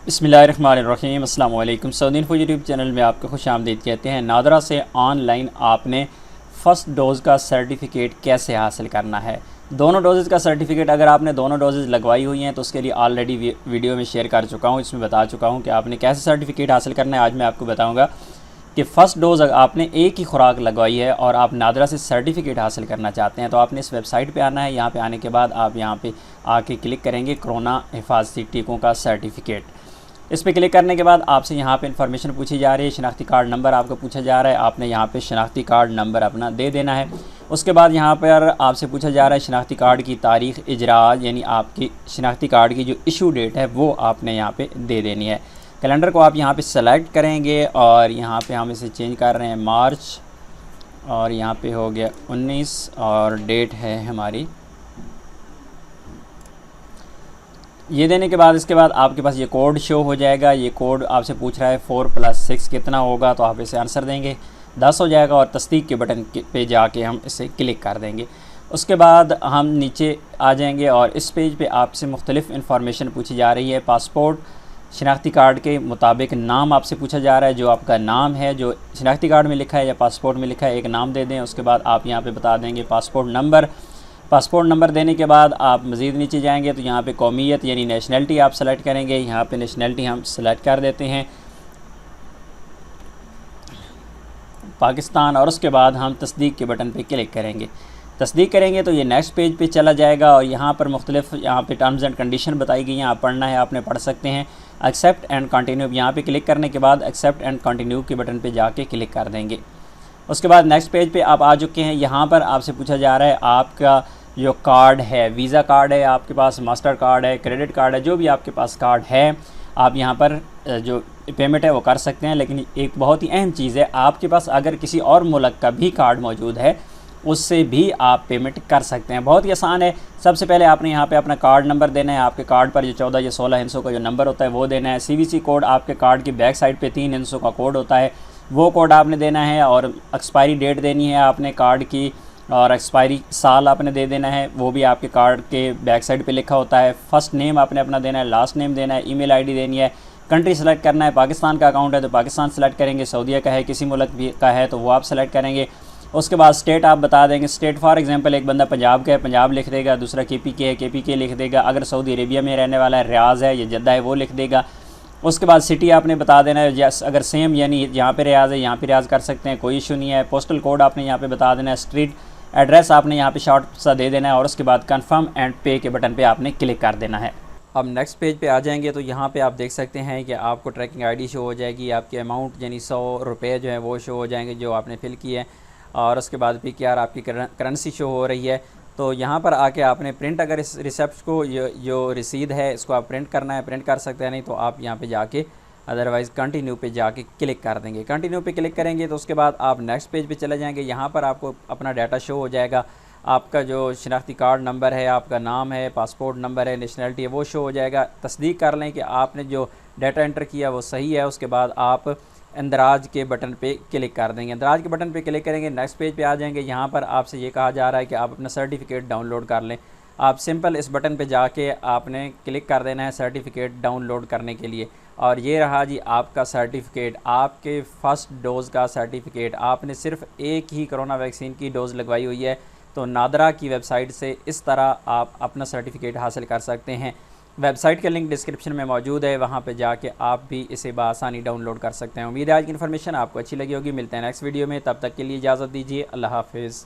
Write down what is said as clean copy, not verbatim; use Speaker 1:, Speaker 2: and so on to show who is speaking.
Speaker 1: बिस्मिल्लाहिर्रहमानिर्रहीम अस्सलाम वालेकुम। सऊदी इन्फो यूट्यूब चैनल में आपको खुश आमदीद कहते हैं। नादरा से ऑनलाइन आपने फ़र्स्ट डोज़ का सर्टिफ़िकेट कैसे हासिल करना है। दोनों डोजेज़ का सर्टिफ़िकेट अगर आपने दोनों डोजेज़ लगवाई हुई हैं तो उसके लिए ऑलरेडी वीडियो में शेयर कर चुका हूँ, इसमें बता चुका हूँ कि आपने कैसे सर्टिफ़िकेट हासिल करना है। आज मैं आपको बताऊँगा कि फ़र्स्ट डोज़ अगर आपने एक ही खुराक लगवाई है और आप नादरा से सर्टिफ़िकेट हासिल करना चाहते हैं तो आपने इस वेबसाइट पे आना है। यहाँ पे आने के बाद आप यहाँ पे आके क्लिक करेंगे कोरोना हिफाजती टीकों का सर्टिफ़िकेट। इस पर क्लिक करने के बाद आपसे यहाँ पे इन्फॉर्मेशन पूछी जा रही है, शनाख्ती कार्ड नंबर आपको पूछा जा रहा है। आपने यहाँ पे शनाख्ती कार्ड नंबर अपना दे देना है। उसके बाद यहाँ पर आपसे पूछा जा रहा है शनाख्ती कार्ड की तारीख़ इजरा, यानी आपकी शनाख्ती कार्ड की जो इशू डेट है वो आपने यहाँ पे दे देनी है। कैलेंडर को आप यहाँ पे सेलेक्ट करेंगे और यहाँ पे हम इसे चेंज कर रहे हैं मार्च, और यहाँ पे हो गया 19 और डेट है हमारी। ये देने के बाद इसके बाद आपके पास ये कोड शो हो जाएगा। ये कोड आपसे पूछ रहा है 4 + 6 कितना होगा, तो आप इसे आंसर देंगे 10 हो जाएगा और तस्दीक के बटन पे जाके हम इसे क्लिक कर देंगे। उसके बाद हम नीचे आ जाएंगे और इस पेज पे आपसे मुख्तलिफ़ इन्फॉर्मेशन पूछी जा रही है। पासपोर्ट शनाख्ती कार्ड के मुताबिक नाम आपसे पूछा जा रहा है, जो आपका नाम है जो शनाख्ती कार्ड में लिखा है या पासपोर्ट में लिखा है, एक नाम दे दें। उसके बाद आप यहाँ पे बता देंगे पासपोर्ट नंबर। पासपोर्ट नंबर देने के बाद आप मज़ीद नीचे जाएंगे तो यहाँ पे कौमियत यानी नेशनलिटी आप सेलेक्ट करेंगे। यहाँ पे नेशनलिटी हम सेलेक्ट कर देते हैं पाकिस्तान, और उसके बाद हम तस्दीक के बटन पे क्लिक करेंगे। तस्दीक करेंगे तो ये नेक्स्ट पेज पे चला जाएगा और यहाँ पर मुख्तलिफ यहाँ पे टर्म्स एंड कंडीशन बताई गई हैं। आप पढ़ना है, आपने पढ़ सकते हैं। एक्सेप्ट एंड कंटिन्यू यहाँ पे क्लिक करने के बाद एक्सेप्ट एंड कंटिन्यू के बटन पे जाके क्लिक कर देंगे। उसके बाद नेक्स्ट पेज पे आप आ चुके हैं। यहाँ पर आपसे पूछा जा रहा है आपका जो कार्ड है, वीज़ा कार्ड है आपके पास, मास्टर कार्ड है, क्रेडिट कार्ड है, जो भी आपके पास कार्ड है आप यहाँ पर जो पेमेंट है वो कर सकते हैं। लेकिन एक बहुत ही अहम चीज़ है, आपके पास अगर किसी और मुल्क का भी कार्ड मौजूद है उससे भी आप पेमेंट कर सकते हैं। बहुत ही आसान है। सबसे पहले आपने यहाँ पे अपना कार्ड नंबर देना है। आपके कार्ड पर जो 14 या 16 हिस्सों का जो नंबर होता है वो देना है। CVC कोड आपके कार्ड की बैक साइड पे 3 हिस्सों का कोड होता है, वो कोड आपने देना है। और एक्सपायरी डेट देनी है आपने कार्ड की, और एक्सपायरी साल आपने दे देना है, वो भी आपके कार्ड के बैक साइड पे लिखा होता है। फर्स्ट नेम आपने अपना देना है, लास्ट नेम देना है, ईमेल आईडी देनी है। कंट्री सेलेक्ट करना है, पाकिस्तान का अकाउंट है तो पाकिस्तान सेलेक्ट करेंगे, सऊदीया का है किसी मुल्क भी का है तो वो आप सेलेक्ट करेंगे। उसके बाद स्टेट आप बता देंगे। स्टेट फॉर एग्जांपल एक बंदा पंजाब का है, पंजाब लिख देगा। दूसरा KPK है, KPK लिख देगा। अगर सऊदी अरेबिया में रहने वाला है, रियाज़ है या जद्दा है, वो लिख देगा। उसके बाद सिटी आपने बता देना है, जैसे अगर सेम यानी यहाँ पे रियाज़ है यहाँ पे रियाज़ कर सकते हैं, कोई इशू नहीं है। पोस्टल कोड आपने यहाँ पे बता देना है। स्ट्रीट एड्रेस आपने यहाँ पे शॉर्ट सा दे देना है और उसके बाद कंफर्म एंड पे के बटन पे आपने क्लिक कर देना है। अब नेक्स्ट पेज पे आ जाएंगे तो यहाँ पे आप देख सकते हैं कि आपको ट्रैकिंग आईडी शो हो जाएगी। आपके अमाउंट यानी 100 रुपये जो है वो शो हो जाएंगे जो आपने फिल किए हैं, और उसके बाद PKR आपकी करेंसी शो हो रही है। तो यहाँ पर आके आपने प्रिंट, अगर इस रिसिप्ट को जो रसीद है इसको आप प्रिंट करना है, प्रिंट कर सकते हैं, नहीं तो आप यहाँ पे जाके अदरवाइज़ कंटिन्यू पे जाके क्लिक कर देंगे। कंटिन्यू पे क्लिक करेंगे तो उसके बाद आप नेक्स्ट पेज पे चले जाएंगे। यहाँ पर आपको अपना डाटा शो हो जाएगा। आपका जो शनाख्ती कार्ड नंबर है, आपका नाम है, पासपोर्ट नंबर है, नेशनलिटी है, वो शो हो जाएगा। तस्दीक कर लें कि आपने जो डाटा एंटर किया वो सही है। उसके बाद आप इंदराज के बटन पे क्लिक कर देंगे। इंदराज के बटन पे क्लिक करेंगे, नेक्स्ट पेज पे आ जाएंगे। यहाँ पर आपसे ये कहा जा रहा है कि आप अपना सर्टिफिकेट डाउनलोड कर लें। आप सिंपल इस बटन पे जाके आपने क्लिक कर देना है सर्टिफिकेट डाउनलोड करने के लिए, और ये रहा जी आपका सर्टिफिकेट, आपके फ़र्स्ट डोज़ का सर्टिफिकेट। आपने सिर्फ एक ही कोरोना वैक्सीन की डोज़ लगवाई हुई है, तो नादरा की वेबसाइट से इस तरह आप अपना सर्टिफिकेट हासिल कर सकते हैं। वेबसाइट का लिंक डिस्क्रिप्शन में मौजूद है, वहाँ पे जाके आप भी इसे बआसानी डाउनलोड कर सकते हैं। उम्मीद है आज की इन्फॉर्मेशन आपको अच्छी लगी होगी। मिलते हैं नेक्स्ट वीडियो में, तब तक के लिए इजाज़त दीजिए। अल्लाह हाफिज़।